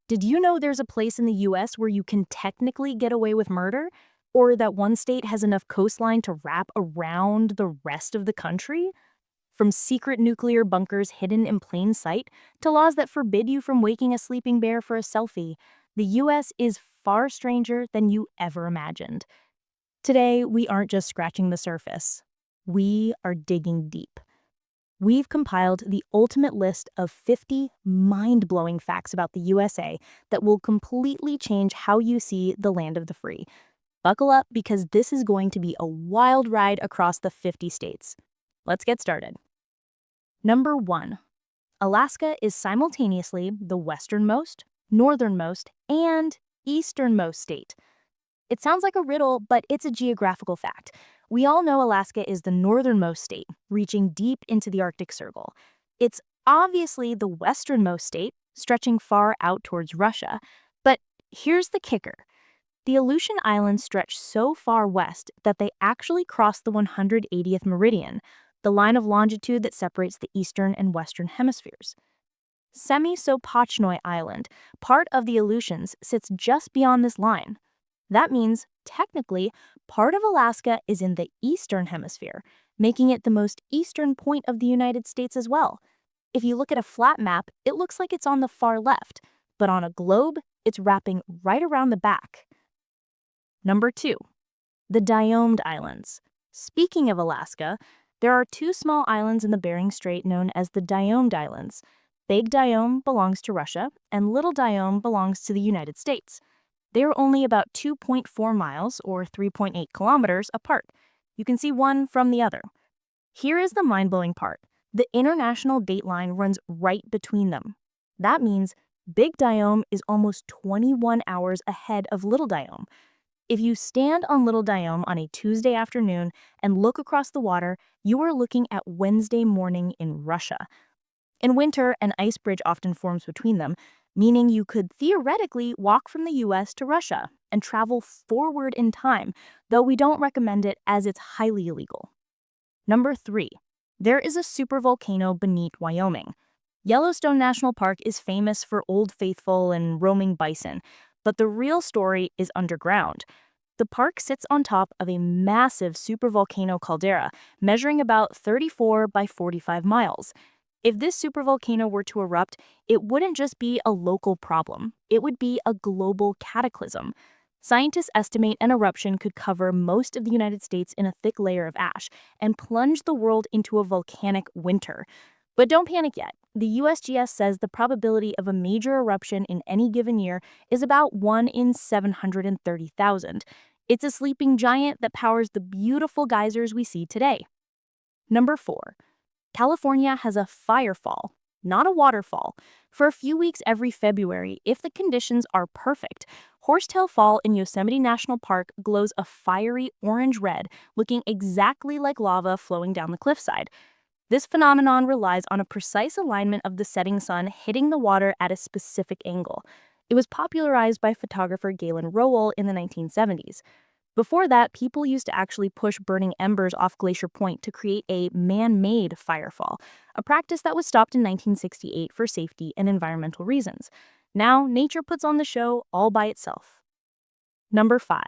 Did you know there's a place in the US where you can technically get away with murder? Or that one state has enough coastline to wrap around the rest of the country? From secret nuclear bunkers hidden in plain sight to laws that forbid you from waking a sleeping bear for a selfie, the US is far stranger than you ever imagined. Today, we aren't just scratching the surface. We are digging deep. We've compiled the ultimate list of 50 mind-blowing facts about the USA that will completely change how you see the land of the free. Buckle up because this is going to be a wild ride across the 50 states. Let's get started. Number 1. Alaska is simultaneously the westernmost, northernmost, and easternmost state. It sounds like a riddle, but it's a geographical fact. We all know Alaska is the northernmost state, reaching deep into the Arctic Circle. It's obviously the westernmost state, stretching far out towards Russia. But here's the kicker. The Aleutian Islands stretch so far west that they actually cross the 180th meridian, the line of longitude that separates the eastern and western hemispheres. Semi-Sopochnoi Island, part of the Aleutians, sits just beyond this line. That means, technically, part of Alaska is in the eastern hemisphere, making it the most eastern point of the United States as well. If you look at a flat map, it looks like it's on the far left, but on a globe, it's wrapping right around the back. Number 2. The Diomed Islands. Speaking of Alaska, there are two small islands in the Bering Strait known as the Diomed Islands. Big Diome belongs to Russia, and Little Diome belongs to the United States. They are only about 2.4 miles, or 3.8 kilometers, apart. You can see one from the other. Here is the mind-blowing part. The international dateline runs right between them. That means Big Diome is almost 21 hours ahead of Little Diome. If you stand on Little Diome on a Tuesday afternoon and look across the water, you are looking at Wednesday morning in Russia. In winter, an ice bridge often forms between them, meaning you could theoretically walk from the US to Russia and travel forward in time, though we don't recommend it as it's highly illegal. Number 3. There is a supervolcano beneath Wyoming. Yellowstone National Park is famous for Old Faithful and roaming bison, but the real story is underground. The park sits on top of a massive supervolcano caldera, measuring about 34 by 45 miles. If this supervolcano were to erupt, it wouldn't just be a local problem. It would be a global cataclysm. Scientists estimate an eruption could cover most of the United States in a thick layer of ash and plunge the world into a volcanic winter. But don't panic yet. The USGS says the probability of a major eruption in any given year is about 1 in 730,000. It's a sleeping giant that powers the beautiful geysers we see today. Number 4. California has a firefall, not a waterfall. For a few weeks every February, if the conditions are perfect, Horsetail Fall in Yosemite National Park glows a fiery orange-red, looking exactly like lava flowing down the cliffside. This phenomenon relies on a precise alignment of the setting sun hitting the water at a specific angle. It was popularized by photographer Galen Rowell in the 1970s. Before that, people used to actually push burning embers off Glacier Point to create a man-made firefall, a practice that was stopped in 1968 for safety and environmental reasons. Now, nature puts on the show all by itself. Number 5.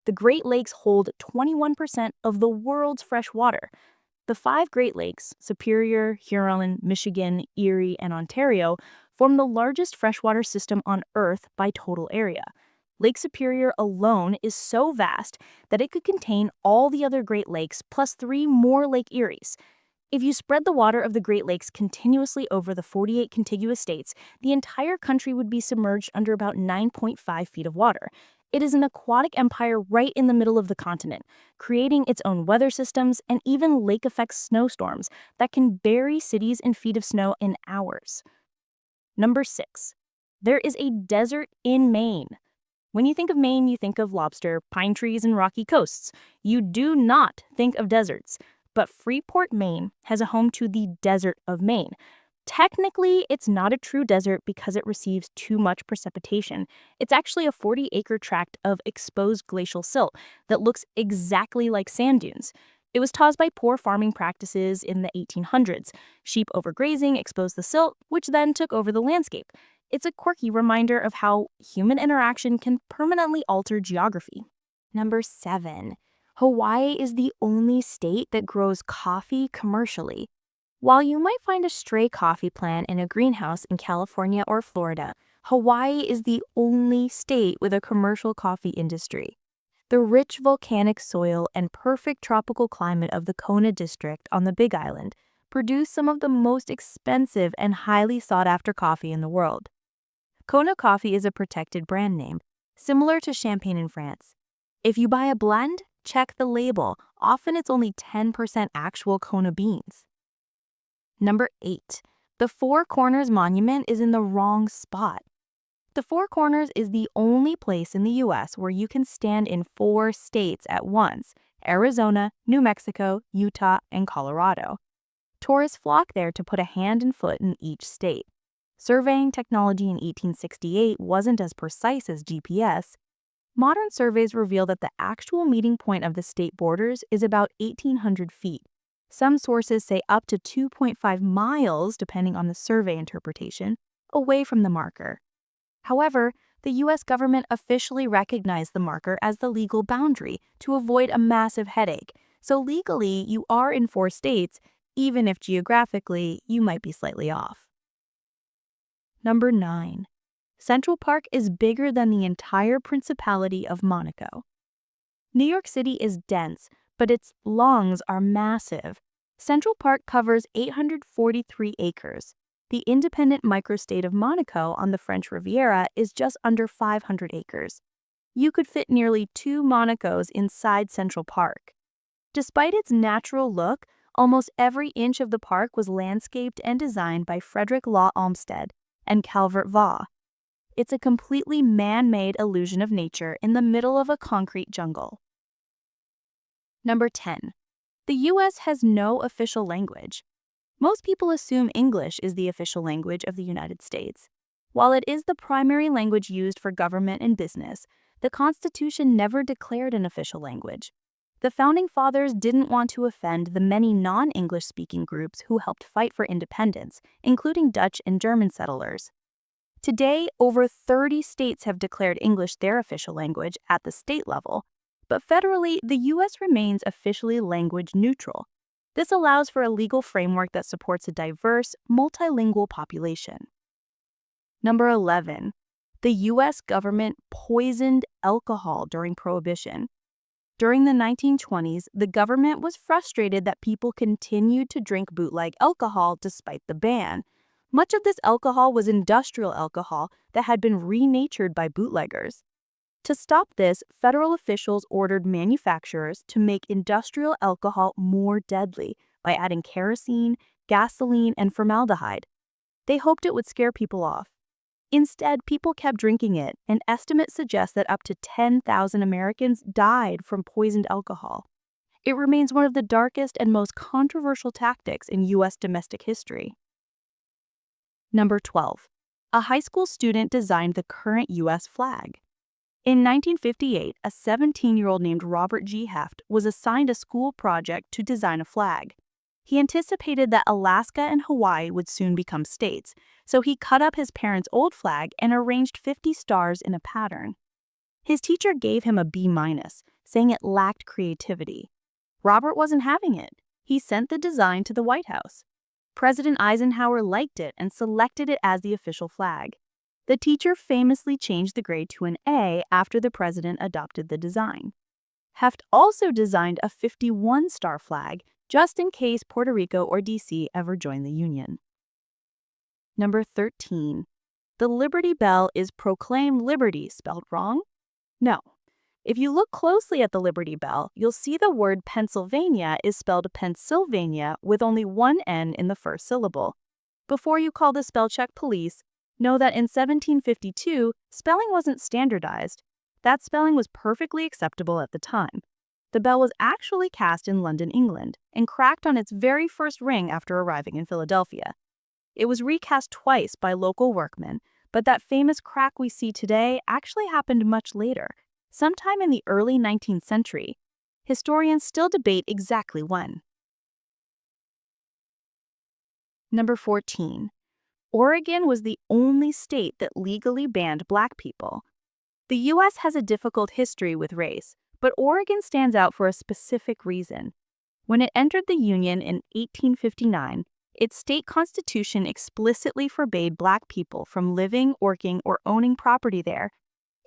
The Great Lakes hold 21% of the world's fresh water. The 5 Great Lakes, Superior, Huron, Michigan, Erie, and Ontario, form the largest freshwater system on Earth by total area. Lake Superior alone is so vast that it could contain all the other Great Lakes plus 3 more Lake Eries. If you spread the water of the Great Lakes continuously over the 48 contiguous states, the entire country would be submerged under about 9.5 feet of water. It is an aquatic empire right in the middle of the continent, creating its own weather systems and even lake-effect snowstorms that can bury cities in feet of snow in hours. Number 6. There is a desert in Maine. When you think of Maine, you think of lobster, pine trees, and rocky coasts. You do not think of deserts. But Freeport, Maine has a home to the Desert of Maine. Technically, it's not a true desert because it receives too much precipitation. It's actually a 40-acre tract of exposed glacial silt that looks exactly like sand dunes. It was caused by poor farming practices in the 1800s. Sheep overgrazing exposed the silt, which then took over the landscape. It's a quirky reminder of how human interaction can permanently alter geography. Number 7. Hawaii is the only state that grows coffee commercially. While you might find a stray coffee plant in a greenhouse in California or Florida, Hawaii is the only state with a commercial coffee industry. The rich volcanic soil and perfect tropical climate of the Kona district on the Big Island produce some of the most expensive and highly sought-after coffee in the world. Kona coffee is a protected brand name, similar to champagne in France. If you buy a blend, check the label. Often it's only 10% actual Kona beans. Number 8. The Four Corners Monument is in the wrong spot. The Four Corners is the only place in the U.S. where you can stand in 4 states at once: Arizona, New Mexico, Utah, and Colorado. Tourists flock there to put a hand and foot in each state. Surveying technology in 1868 wasn't as precise as GPS. Modern surveys reveal that the actual meeting point of the state borders is about 1,800 feet. Some sources say up to 2.5 miles, depending on the survey interpretation, away from the marker. However, the U.S. government officially recognized the marker as the legal boundary to avoid a massive headache, so legally you are in 4 states, even if geographically you might be slightly off. Number 9. Central Park is bigger than the entire Principality of Monaco. New York City is dense, but its lawns are massive. Central Park covers 843 acres. The independent microstate of Monaco on the French Riviera is just under 500 acres. You could fit nearly 2 Monacos inside Central Park. Despite its natural look, almost every inch of the park was landscaped and designed by Frederick Law Olmsted and Calvert Vaux. It's a completely man-made illusion of nature in the middle of a concrete jungle. Number 10. The U.S. has no official language. Most people assume English is the official language of the United States. While it is the primary language used for government and business, the Constitution never declared an official language. The Founding Fathers didn't want to offend the many non-English speaking groups who helped fight for independence, including Dutch and German settlers. Today, over 30 states have declared English their official language at the state level, but federally, the U.S. remains officially language neutral. This allows for a legal framework that supports a diverse, multilingual population. Number 11. The U.S. government poisoned alcohol during Prohibition. During the 1920s, the government was frustrated that people continued to drink bootleg alcohol despite the ban. Much of this alcohol was industrial alcohol that had been renatured by bootleggers. To stop this, federal officials ordered manufacturers to make industrial alcohol more deadly by adding kerosene, gasoline, and formaldehyde. They hoped it would scare people off. Instead, people kept drinking it, and estimates suggest that up to 10,000 Americans died from poisoned alcohol. It remains one of the darkest and most controversial tactics in U.S. domestic history. Number 12. A high school student designed the current U.S. flag. In 1958, a 17-year-old named Robert G. Heft was assigned a school project to design a flag. He anticipated that Alaska and Hawaii would soon become states, so he cut up his parents' old flag and arranged 50 stars in a pattern. His teacher gave him a B-, saying it lacked creativity. Robert wasn't having it. He sent the design to the White House. President Eisenhower liked it and selected it as the official flag. The teacher famously changed the grade to an A after the president adopted the design. Heft also designed a 51-star flag just in case Puerto Rico or D.C. ever joined the Union. Number 13. The Liberty Bell is Proclaim Liberty spelled wrong? No. If you look closely at the Liberty Bell, you'll see the word Pennsylvania is spelled Pennsylvania with only one N in the first syllable. Before you call the spell check police, know that in 1752, spelling wasn't standardized. That spelling was perfectly acceptable at the time. The bell was actually cast in London, England, and cracked on its very first ring after arriving in Philadelphia. It was recast twice by local workmen, but that famous crack we see today actually happened much later, sometime in the early 19th century. Historians still debate exactly when. Number 14. Oregon was the only state that legally banned Black people. The U.S. has a difficult history with race, but Oregon stands out for a specific reason. When it entered the Union in 1859, its state constitution explicitly forbade Black people from living, working, or owning property there.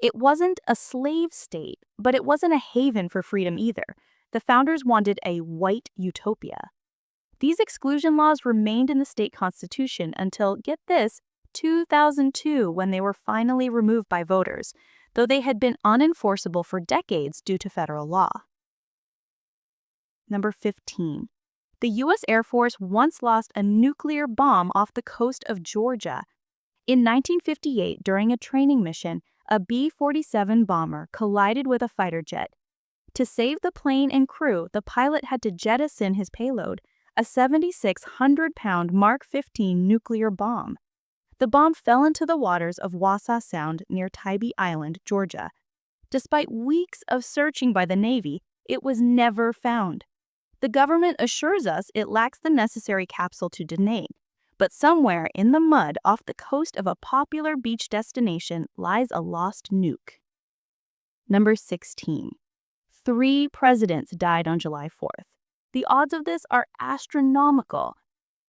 It wasn't a slave state, but it wasn't a haven for freedom either. The founders wanted a white utopia. These exclusion laws remained in the state constitution until, get this, 2002, when they were finally removed by voters, though they had been unenforceable for decades due to federal law. Number 15. The U.S. Air Force once lost a nuclear bomb off the coast of Georgia. In 1958, during a training mission, a B-47 bomber collided with a fighter jet. To save the plane and crew, the pilot had to jettison his payload, a 7,600-pound Mark 15 nuclear bomb. The bomb fell into the waters of Wassaw Sound near Tybee Island, Georgia. Despite weeks of searching by the Navy, it was never found. The government assures us it lacks the necessary capsule to detonate, but somewhere in the mud off the coast of a popular beach destination lies a lost nuke. Number 16. 3 presidents died on July 4th. The odds of this are astronomical.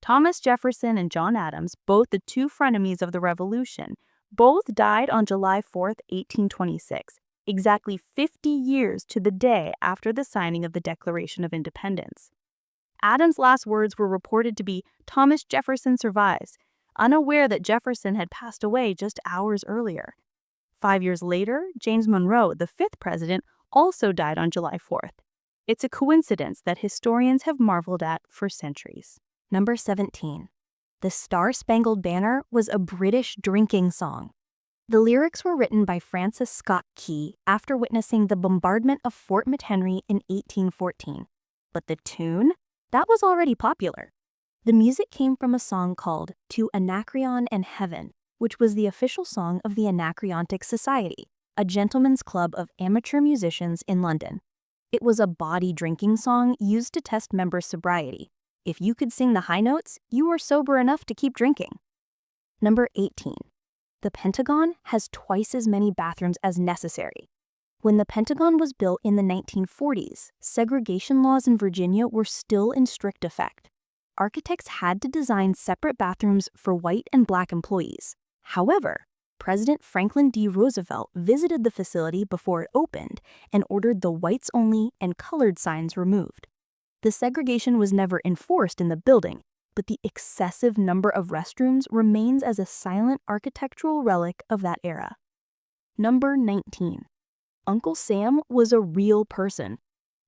Thomas Jefferson and John Adams, both the 2 frenemies of the Revolution, both died on July 4th, 1826, exactly 50 years to the day after the signing of the Declaration of Independence. Adams' last words were reported to be, "Thomas Jefferson survives," unaware that Jefferson had passed away just hours earlier. 5 years later, James Monroe, the 5th president, also died on July 4th. It's a coincidence that historians have marveled at for centuries. Number 17. The Star-Spangled Banner was a British drinking song. The lyrics were written by Francis Scott Key after witnessing the bombardment of Fort McHenry in 1814. But the tune? That was already popular. The music came from a song called "To Anacreon and Heaven," which was the official song of the Anacreontic Society, a gentleman's club of amateur musicians in London. It was a bawdy drinking song used to test members' sobriety. If you could sing the high notes, you were sober enough to keep drinking. Number 18. The Pentagon has twice as many bathrooms as necessary. When the Pentagon was built in the 1940s, segregation laws in Virginia were still in strict effect. Architects had to design separate bathrooms for white and Black employees. However, President Franklin D. Roosevelt visited the facility before it opened and ordered the whites-only and colored signs removed. The segregation was never enforced in the building, but the excessive number of restrooms remains as a silent architectural relic of that era. Number 19. Uncle Sam was a real person.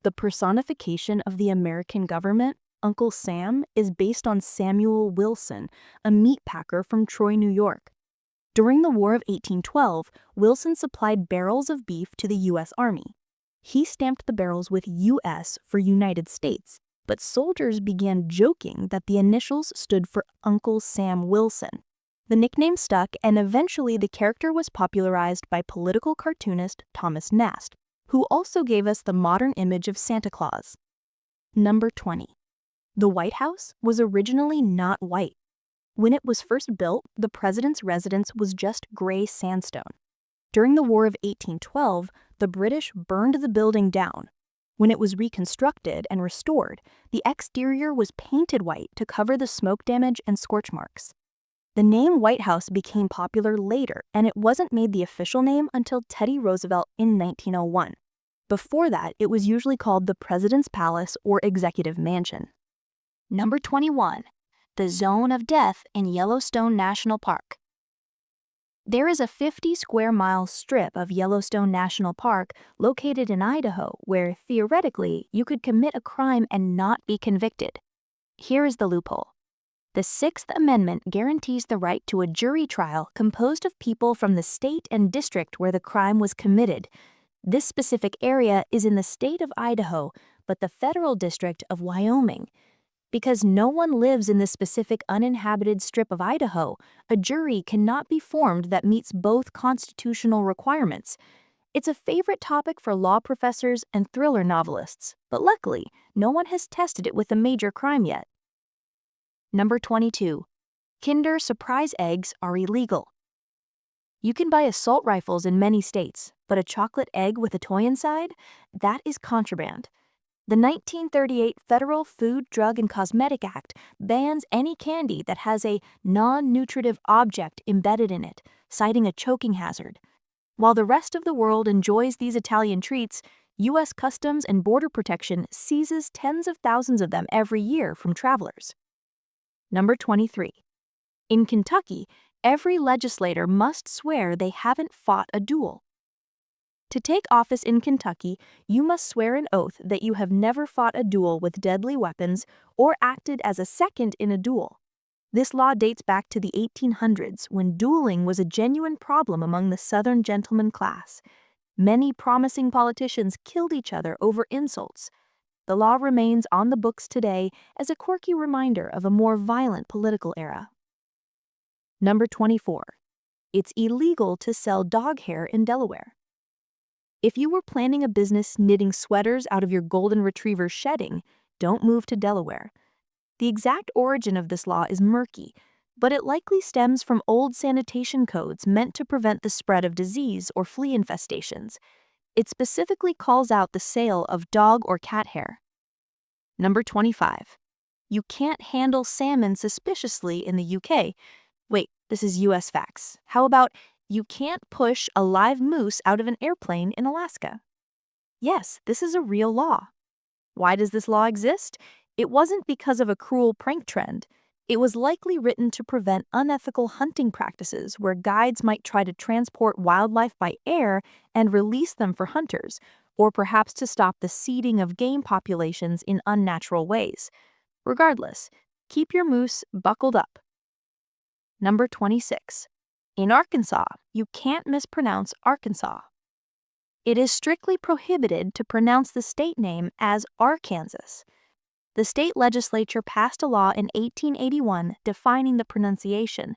The personification of the American government, Uncle Sam, is based on Samuel Wilson, a meat packer from Troy, New York. During the War of 1812, Wilson supplied barrels of beef to the U.S. Army. He stamped the barrels with U.S. for United States, but soldiers began joking that the initials stood for Uncle Sam Wilson. The nickname stuck, and eventually the character was popularized by political cartoonist Thomas Nast, who also gave us the modern image of Santa Claus. Number 20. The White House was originally not white. When it was first built, the president's residence was just gray sandstone. During the War of 1812, the British burned the building down. When it was reconstructed and restored, the exterior was painted white to cover the smoke damage and scorch marks. The name White House became popular later, and it wasn't made the official name until Teddy Roosevelt in 1901. Before that, it was usually called the President's Palace or Executive Mansion. Number 21. The Zone of Death in Yellowstone National Park. There is a 50-square-mile strip of Yellowstone National Park located in Idaho where, theoretically, you could commit a crime and not be convicted. Here is the loophole. The Sixth Amendment guarantees the right to a jury trial composed of people from the state and district where the crime was committed. This specific area is in the state of Idaho, but the federal district of Wyoming. Because no one lives in this specific uninhabited strip of Idaho, a jury cannot be formed that meets both constitutional requirements. It's a favorite topic for law professors and thriller novelists, but luckily, no one has tested it with a major crime yet. Number 22. Kinder Surprise eggs are illegal. You can buy assault rifles in many states, but a chocolate egg with a toy inside? That is contraband. The 1938 Federal Food, Drug, and Cosmetic Act bans any candy that has a non-nutritive object embedded in it, citing a choking hazard. While the rest of the world enjoys these Italian treats, U.S. Customs and Border Protection seizes tens of thousands of them every year from travelers. Number 23. In Kentucky, every legislator must swear they haven't fought a duel. To take office in Kentucky, you must swear an oath that you have never fought a duel with deadly weapons or acted as a second in a duel. This law dates back to the 1800s when dueling was a genuine problem among the Southern gentleman class. Many promising politicians killed each other over insults. The law remains on the books today as a quirky reminder of a more violent political era. Number 24. It's illegal to sell dog hair in Delaware. If you were planning a business knitting sweaters out of your golden retriever's shedding, don't move to Delaware. The exact origin of this law is murky, but it likely stems from old sanitation codes meant to prevent the spread of disease or flea infestations. It specifically calls out the sale of dog or cat hair. Number 25. You can't handle salmon suspiciously in the UK. Wait, this is US facts. How about you can't push a live moose out of an airplane in Alaska? Yes, this is a real law. Why does this law exist? It wasn't because of a cruel prank trend. It was likely written to prevent unethical hunting practices where guides might try to transport wildlife by air and release them for hunters, or perhaps to stop the seeding of game populations in unnatural ways. Regardless, keep your moose buckled up. Number 26. In Arkansas, you can't mispronounce Arkansas. It is strictly prohibited to pronounce the state name as Arkansas. The state legislature passed a law in 1881 defining the pronunciation.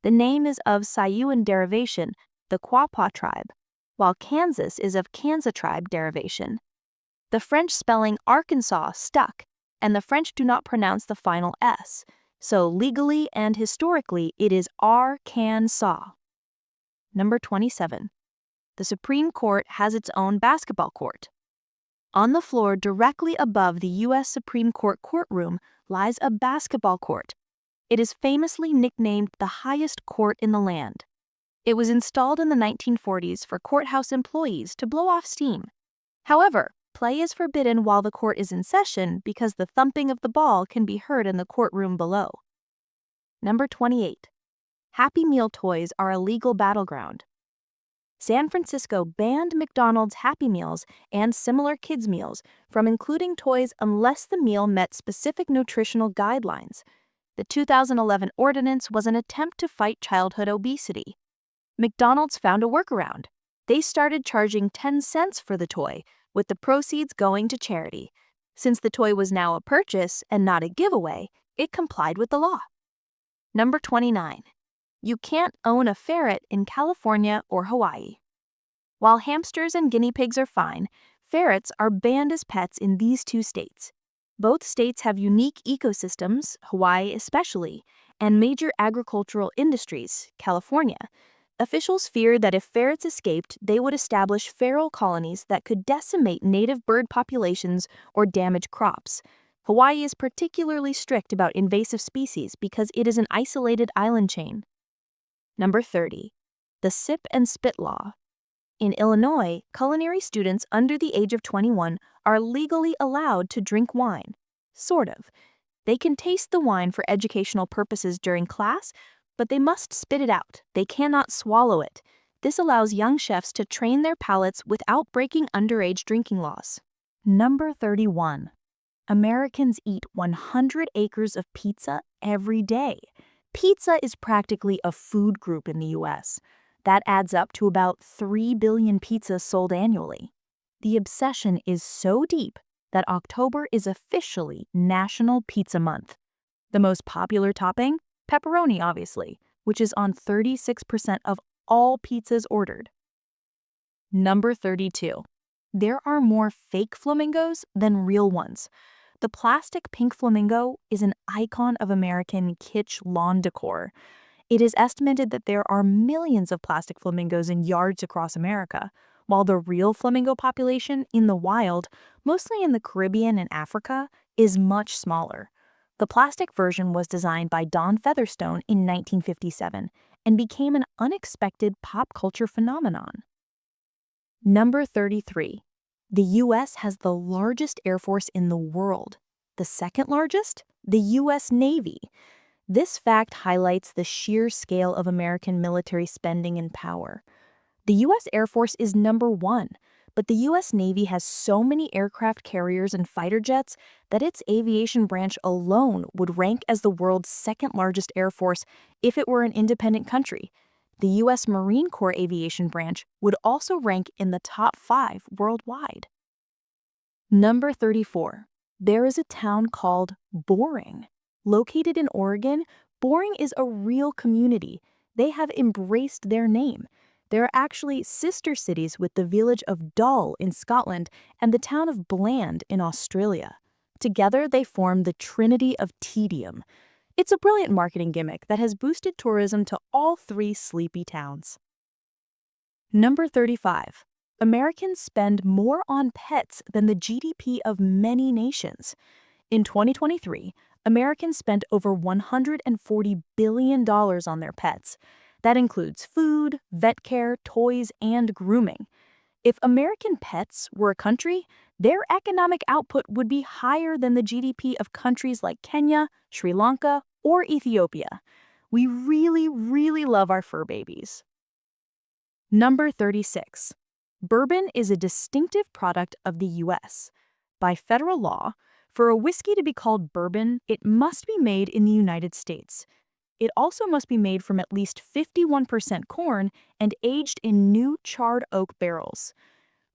The name is of Siouan derivation, the Quapaw tribe, while Kansas is of Kansa tribe derivation. The French spelling Arkansas stuck, and the French do not pronounce the final S. So legally and historically, it is Arkansas. Number 27. The Supreme Court has its own basketball court. On the floor directly above the U.S. Supreme Court courtroom lies a basketball court. It is famously nicknamed the highest court in the land. It was installed in the 1940s for courthouse employees to blow off steam. However, play is forbidden while the court is in session because the thumping of the ball can be heard in the courtroom below. Number 28. Happy Meal toys are a legal battleground. San Francisco banned McDonald's Happy Meals and similar kids' meals from including toys unless the meal met specific nutritional guidelines. The 2011 ordinance was an attempt to fight childhood obesity. McDonald's found a workaround. They started charging 10 cents for the toy, with the proceeds going to charity. Since the toy was now a purchase and not a giveaway, it complied with the law. Number 29. You can't own a ferret in California or Hawaii. While hamsters and guinea pigs are fine, ferrets are banned as pets in these two states. Both states have unique ecosystems, Hawaii especially, and major agricultural industries, California. Officials feared that if ferrets escaped, they would establish feral colonies that could decimate native bird populations or damage crops. Hawaii is particularly strict about invasive species because it is an isolated island chain. Number 30. The Sip and Spit Law. In Illinois, culinary students under the age of 21 are legally allowed to drink wine. Sort of. They can taste the wine for educational purposes during class, but they must spit it out. They cannot swallow it. This allows young chefs to train their palates without breaking underage drinking laws. Number 31. Americans eat 100 acres of pizza every day. Pizza is practically a food group in the U.S. That adds up to about 3 billion pizzas sold annually. The obsession is so deep that October is officially National Pizza Month. The most popular topping? Pepperoni, obviously, which is on 36% of all pizzas ordered. Number 32. There are more fake flamingos than real ones. The plastic pink flamingo is an icon of American kitsch lawn decor. It is estimated that there are millions of plastic flamingos in yards across America, while the real flamingo population in the wild, mostly in the Caribbean and Africa, is much smaller. The plastic version was designed by Don Featherstone in 1957 and became an unexpected pop culture phenomenon. Number 33. The U.S. has the largest air force in the world. The second largest? The U.S. Navy. This fact highlights the sheer scale of American military spending and power. The U.S. Air Force is number one, but the U.S. Navy has so many aircraft carriers and fighter jets that its aviation branch alone would rank as the world's second largest air force if it were an independent country. The U.S. Marine Corps aviation branch would also rank in the top 5 worldwide. Number 34. There is a town called Boring. Located in Oregon, Boring is a real community. They have embraced their name. There are actually sister cities with the village of Dull in Scotland and the town of Bland in Australia. Together, they form the Trinity of Tedium. It's a brilliant marketing gimmick that has boosted tourism to all 3 sleepy towns. Number 35. Americans spend more on pets than the GDP of many nations. In 2023, Americans spent over $140 billion on their pets. That includes food, vet care, toys, and grooming. If American pets were a country, their economic output would be higher than the GDP of countries like Kenya, Sri Lanka, or Ethiopia. We really, really love our fur babies. Number 36. Bourbon is a distinctive product of the U.S. By federal law, for a whiskey to be called bourbon, it must be made in the United States. It also must be made from at least 51% corn and aged in new charred oak barrels.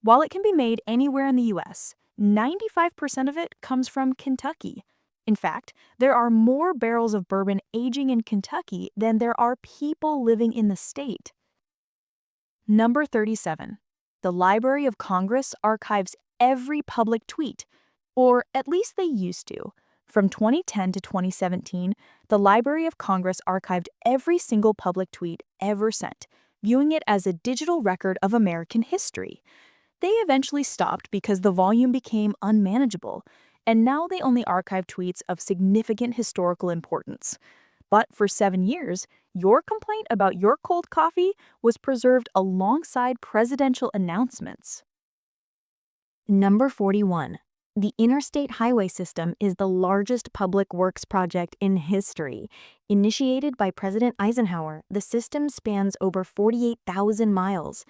While it can be made anywhere in the U.S., 95% of it comes from Kentucky. In fact, there are more barrels of bourbon aging in Kentucky than there are people living in the state. Number 37. The Library of Congress archives every public tweet, or at least they used to. From 2010 to 2017, the Library of Congress archived every single public tweet ever sent, viewing it as a digital record of American history. They eventually stopped because the volume became unmanageable, and now they only archive tweets of significant historical importance. But for 7 years, your complaint about your cold coffee was preserved alongside presidential announcements. Number 41. The Interstate Highway System is the largest public works project in history. Initiated by President Eisenhower, the system spans over 48,000 miles.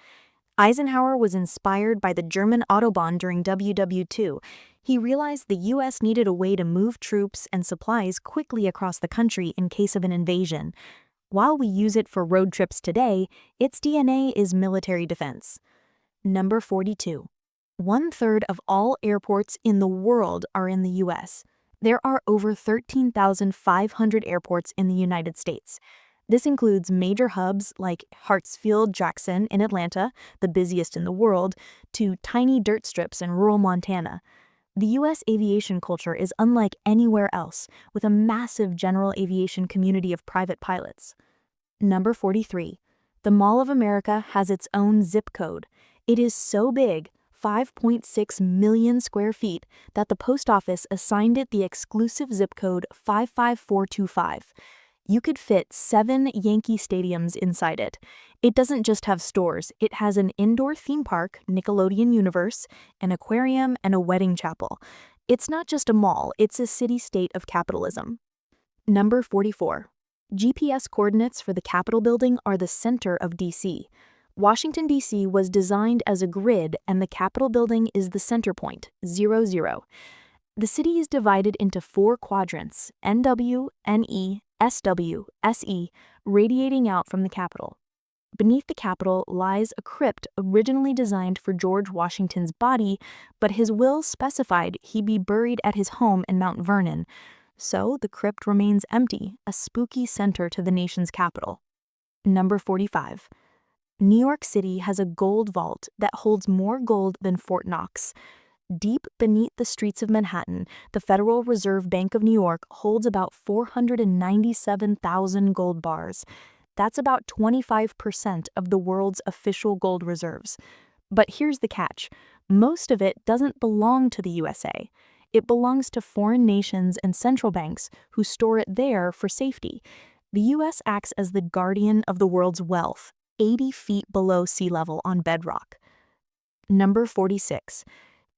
Eisenhower was inspired by the German Autobahn during WW II. He realized the U.S. needed a way to move troops and supplies quickly across the country in case of an invasion. While we use it for road trips today, its DNA is military defense. Number 42. 1/3 of all airports in the world are in the U.S. There are over 13,500 airports in the United States. This includes major hubs like Hartsfield-Jackson in Atlanta, the busiest in the world, to tiny dirt strips in rural Montana. The U.S. aviation culture is unlike anywhere else, with a massive general aviation community of private pilots. Number 43. The Mall of America has its own zip code. It is so big, 5.6 million square feet, that the post office assigned it the exclusive zip code 55425. You could fit 7 Yankee stadiums inside it. It doesn't just have stores, it has an indoor theme park, Nickelodeon Universe, an aquarium, and a wedding chapel. It's not just a mall, it's a city-state of capitalism. Number 44. GPS coordinates for the Capitol building are the center of D.C. Washington, D.C. was designed as a grid, and the Capitol building is the center point, 0, 0. The city is divided into 4 quadrants, NW, NE, SW, SE, radiating out from the Capitol. Beneath the Capitol lies a crypt originally designed for George Washington's body, but his will specified he be buried at his home in Mount Vernon. So the crypt remains empty, a spooky center to the nation's capital. Number 45. New York City has a gold vault that holds more gold than Fort Knox. Deep beneath the streets of Manhattan, the Federal Reserve Bank of New York holds about 497,000 gold bars. That's about 25% of the world's official gold reserves. But here's the catch. Most of it doesn't belong to the USA. It belongs to foreign nations and central banks who store it there for safety. The US acts as the guardian of the world's wealth, 80 feet below sea level on bedrock. Number 46.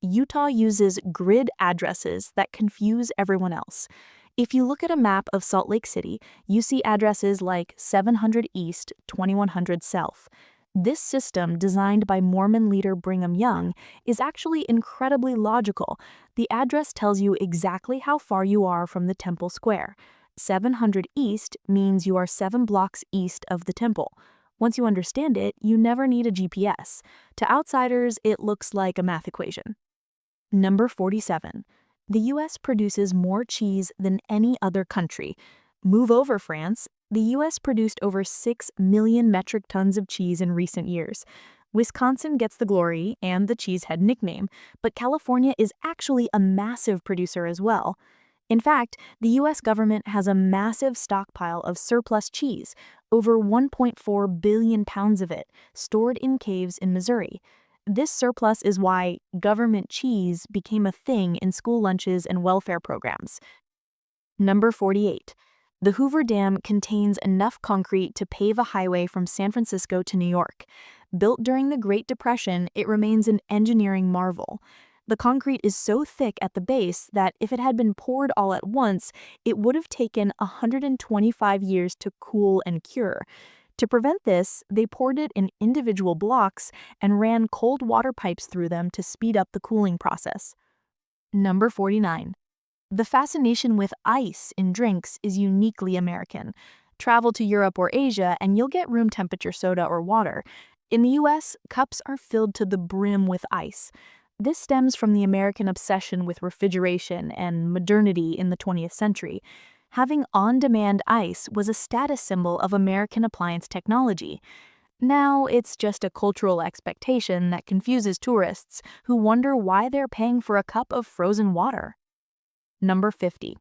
Utah uses grid addresses that confuse everyone else. If you look at a map of Salt Lake City, you see addresses like 700 East, 2100 South. This system, designed by Mormon leader Brigham Young, is actually incredibly logical. The address tells you exactly how far you are from the temple square. 700 East means you are 7 blocks east of the temple. Once you understand it, you never need a GPS. To outsiders, it looks like a math equation. Number 47. The US produces more cheese than any other country. Move over, France. The US produced over 6 million metric tons of cheese in recent years. Wisconsin gets the glory and the cheesehead nickname, but California is actually a massive producer as well. In fact, the US government has a massive stockpile of surplus cheese, over 1.4 billion pounds of it, stored in caves in Missouri. This surplus is why government cheese became a thing in school lunches and welfare programs. Number 48. The Hoover Dam contains enough concrete to pave a highway from San Francisco to New York. Built during the Great Depression, it remains an engineering marvel. The concrete is so thick at the base that if it had been poured all at once, it would have taken 125 years to cool and cure. To prevent this, they poured it in individual blocks and ran cold water pipes through them to speed up the cooling process. Number 49. The fascination with ice in drinks is uniquely American. Travel to Europe or Asia and you'll get room temperature soda or water. In the US, cups are filled to the brim with ice. This stems from the American obsession with refrigeration and modernity in the 20th century. Having on-demand ice was a status symbol of American appliance technology. Now it's just a cultural expectation that confuses tourists who wonder why they're paying for a cup of frozen water. Number 50.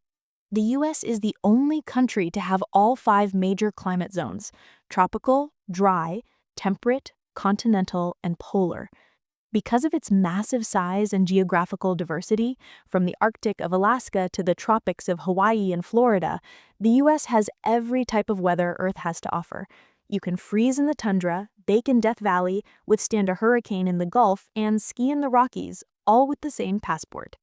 The US is the only country to have all 5 major climate zones: tropical, dry, temperate, continental, and polar. Because of its massive size and geographical diversity, from the Arctic of Alaska to the tropics of Hawaii and Florida, the US has every type of weather Earth has to offer. You can freeze in the tundra, bake in Death Valley, withstand a hurricane in the Gulf, and ski in the Rockies, all with the same passport.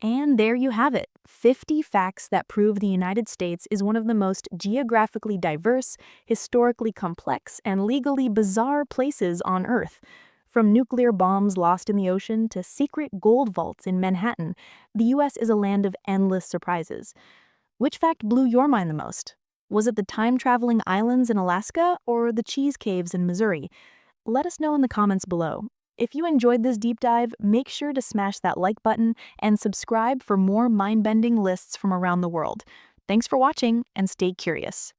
And there you have it, 50 facts that prove the United States is one of the most geographically diverse, historically complex, and legally bizarre places on Earth. From nuclear bombs lost in the ocean to secret gold vaults in Manhattan, the US is a land of endless surprises. Which fact blew your mind the most? Was it the time-traveling islands in Alaska or the cheese caves in Missouri? Let us know in the comments below. If you enjoyed this deep dive, make sure to smash that like button and subscribe for more mind-bending lists from around the world. Thanks for watching and stay curious.